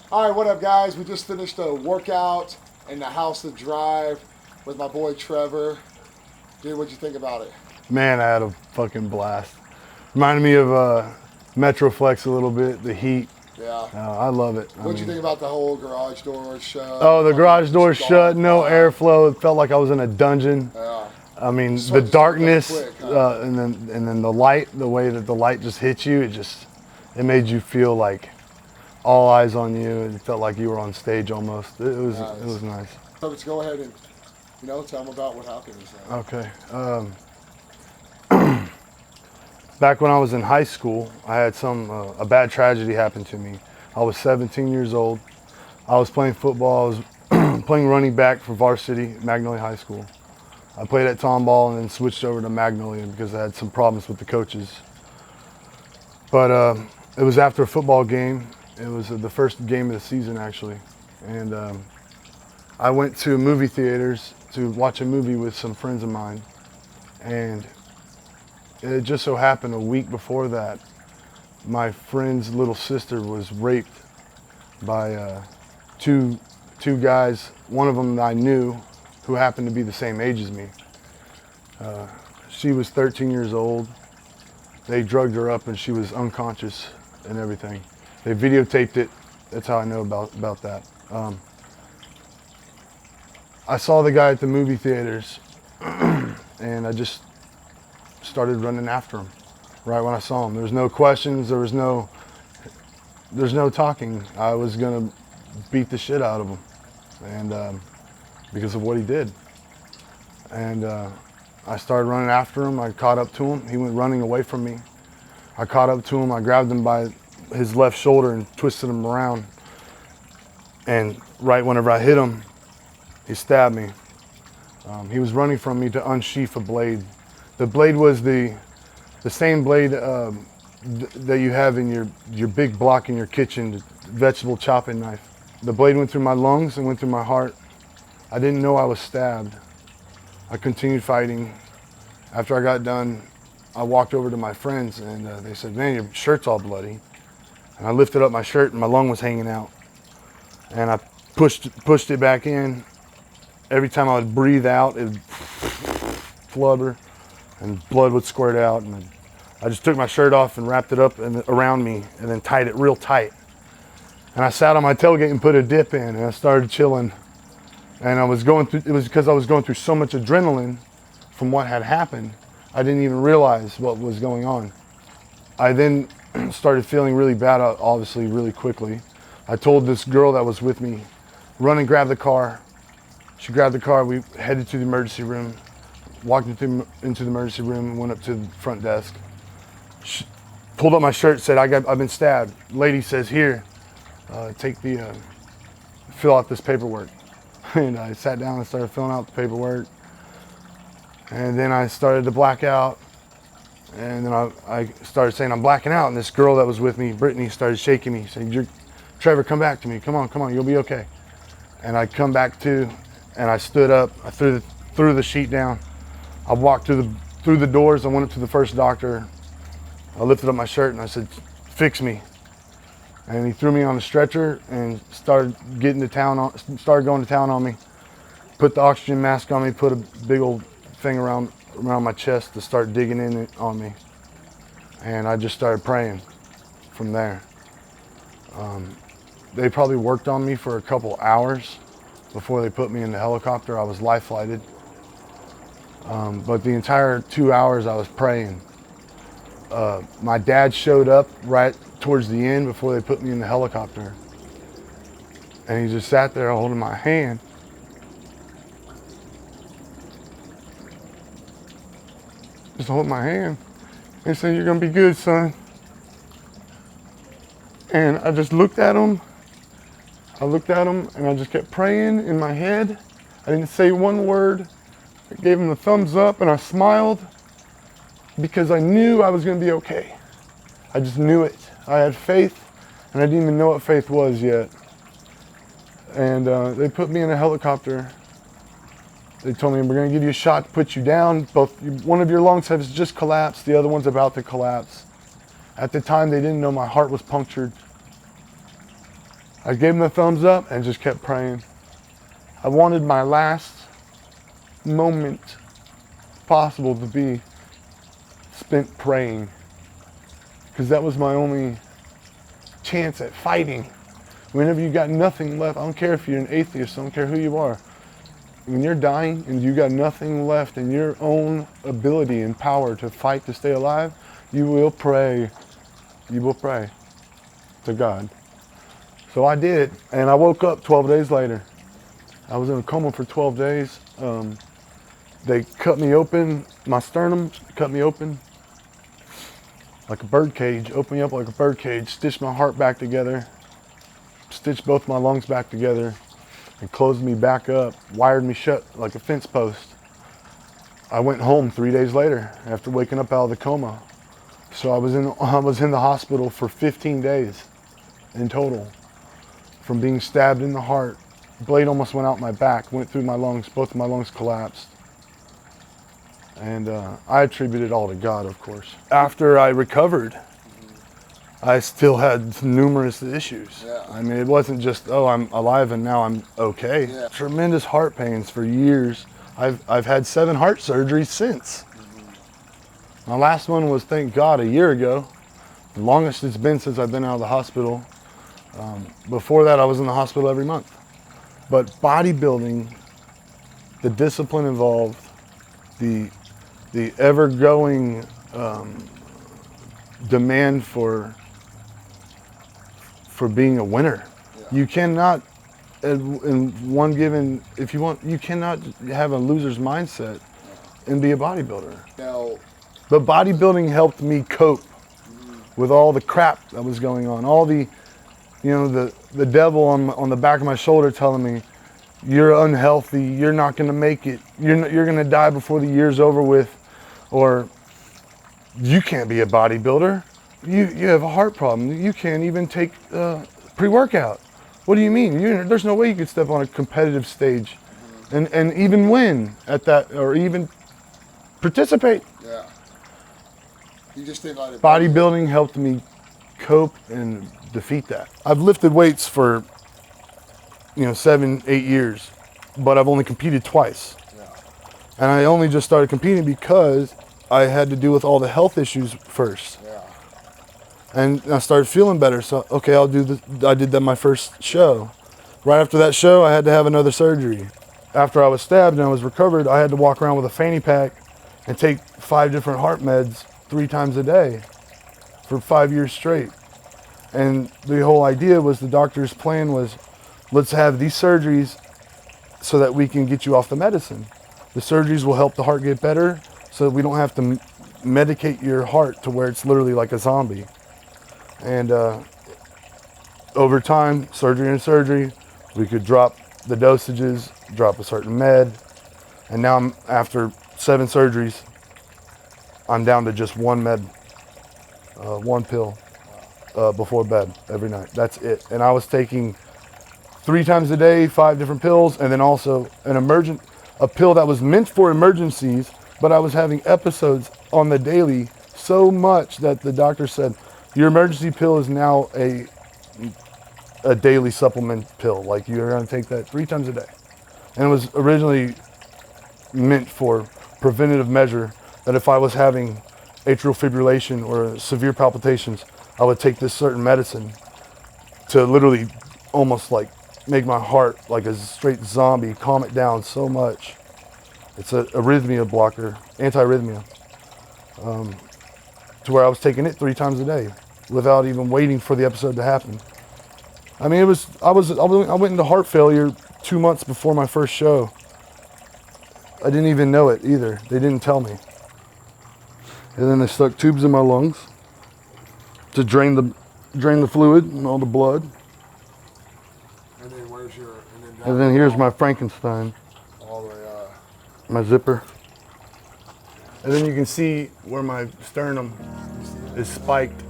All right, what up, guys? We just finished a workout in the House of Drive with my boy Trevor. Dude, what'd you think about it? Man, I had a fucking blast. Reminded me of Metroflex a little bit, the heat. Yeah. I love it. What'd you think about the whole garage door shut? Oh, the garage door shut, no dark. airflow. It felt like I was in a dungeon. Yeah. I mean, Just the just darkness, quick, huh? and then the light, the way that the light just hit you, it made you feel like all eyes on you. It felt like you were on stage almost. It was nice. So let's go ahead and tell them about what happened. Okay. Back when I was in high school, I had a bad tragedy happen to me. I was 17 years old. I was playing football. I was playing running back for varsity, Magnolia High School. I played at Tomball and then switched over to Magnolia because I had some problems with the coaches. But it was after a football game. It was the first game of the season, actually. And I went to movie theaters to watch a movie with some friends of mine. And it just so happened a week before that, my friend's little sister was raped by two guys, one of them that I knew, who happened to be the same age as me. She was 13 years old. They drugged her up and she was unconscious and everything. They videotaped it. That's how I know about that. I saw the guy at the movie theaters and I just started running after him right when I saw him. There was no questions. There's no talking. I was gonna beat the shit out of him, and because of what he did. And I started running after him. I caught up to him. He went running away from me. I caught up to him. I grabbed him by his left shoulder and twisted him around. And right whenever I hit him, he stabbed me. He was running from me to unsheath a blade. The blade was the same blade that you have in your big block in your kitchen, the vegetable chopping knife. The blade went through my lungs and went through my heart. I didn't know I was stabbed. I continued fighting. After I got done, I walked over to my friends and they said, "Man, your shirt's all bloody." And I lifted up my shirt and my lung was hanging out. And I pushed it back in. Every time I would breathe out, it would flutter and blood would squirt out. And I just took my shirt off and wrapped it up and around me and then tied it real tight. And I sat on my tailgate and put a dip in and I started chilling. And it was because I was going through so much adrenaline from what had happened, I didn't even realize what was going on. I then started feeling really bad, obviously, really quickly. I told this girl that was with me, run and grab the car. She grabbed the car, we headed to the emergency room, walked into the emergency room and went up to the front desk. She pulled up my shirt, said, I've been stabbed. Lady says, "Here, fill out this paperwork." And I sat down and started filling out the paperwork. And then I started to black out. And then I started saying, "I'm blacking out." And this girl that was with me, Brittany, started shaking me, saying, "Trevor, come back to me. Come on, you'll be okay." And I come back to, and I stood up. I threw the sheet down. I walked through the doors. I went up to the first doctor. I lifted up my shirt and I said, "Fix me." And he threw me on a stretcher and started going to town on me. Put the oxygen mask on me, put a big old thing around my chest to start digging in on me. And I just started praying from there. They probably worked on me for a couple hours before they put me in the helicopter. I was life flighted. But the entire 2 hours I was praying. My dad showed up right towards the end before they put me in the helicopter. And he just sat there holding my hand. Just holding my hand and said, "You're gonna be good, son." And I just looked at him. And I just kept praying in my head. I didn't say one word. I gave him the thumbs up and I smiled because I knew I was gonna be okay. I just knew it. I had faith and I didn't even know what faith was yet. And they put me in a helicopter. They told me, "We're gonna give you a shot to put you down. One of your lungs has just collapsed, the other one's about to collapse." At the time, they didn't know my heart was punctured. I gave him the thumbs up and just kept praying. I wanted my last moment possible to be spent praying, because that was my only chance at fighting. Whenever you got nothing left, I don't care if you're an atheist, I don't care who you are. When you're dying and you got nothing left in your own ability and power to fight to stay alive, you will pray. You will pray to God. So I did, and I woke up 12 days later. I was in a coma for 12 days. They cut me open, my sternum cut me open like a bird cage, opened me up like a bird cage, stitched my heart back together, stitched both my lungs back together, and closed me back up, wired me shut like a fence post. I went home 3 days later after waking up out of the coma. So I was in the hospital for 15 days in total, from being stabbed in the heart. Blade almost went out my back, went through my lungs, both of my lungs collapsed. And I attribute it all to God, of course. After I recovered, I still had numerous issues. Yeah. I mean, it wasn't just, oh, I'm alive and now I'm okay. Yeah. Tremendous heart pains for years. I've had 7 heart surgeries since. My last one was, thank God, a year ago. The longest it's been since I've been out of the hospital. Before that, I was in the hospital every month. But bodybuilding, the discipline involved, the ever-growing demand for being a winner. Yeah. You cannot, in one given, if you want, you cannot have a loser's mindset and be a bodybuilder. Now, But bodybuilding helped me cope with all the crap that was going on, all the, you know, the devil on the back of my shoulder telling me, you're unhealthy, you're not going to make it, you're going to die before the year's over with, or you can't be a bodybuilder, you have a heart problem, you can't even take pre-workout. What do you mean? There's no way you could step on a competitive stage and even win at that, or even participate. yeah. You just didn't let it. Bodybuilding helped me cope and defeat that. I've lifted weights for, 7, 8 years, but I've only competed twice. Yeah. And I only just started competing because I had to deal with all the health issues first. Yeah. And I started feeling better, so okay, I did that my first show. Right after that show, I had to have another surgery. After I was stabbed and I was recovered, I had to walk around with a fanny pack and take 5 different heart meds 3 times a day for 5 years straight. And the whole idea was, the doctor's plan was, let's have these surgeries so that we can get you off the medicine. The surgeries will help the heart get better so that we don't have to medicate your heart to where it's literally like a zombie. And over time, surgery and surgery, we could drop the dosages, drop a certain med. And now after 7 surgeries, I'm down to just 1 med, 1 pill before bed every night. That's it. And I was taking 3 times a day, 5 different pills, and then also a pill that was meant for emergencies, but I was having episodes on the daily so much that the doctor said, your emergency pill is now a daily supplement pill. Like, you're gonna take that 3 times a day. And it was originally meant for preventative measure, that if I was having atrial fibrillation or severe palpitations, I would take this certain medicine to literally almost like make my heart like a straight zombie, calm it down so much. It's a arrhythmia blocker, anti-arrhythmia, to where I was taking it 3 times a day without even waiting for the episode to happen. I mean, I went into heart failure 2 months before my first show. I didn't even know it either. They didn't tell me. And then they stuck tubes in my lungs to drain the fluid and all the blood. And then where's your? And then here's my Frankenstein, all the way. my zipper. And then you can see where my sternum is spiked.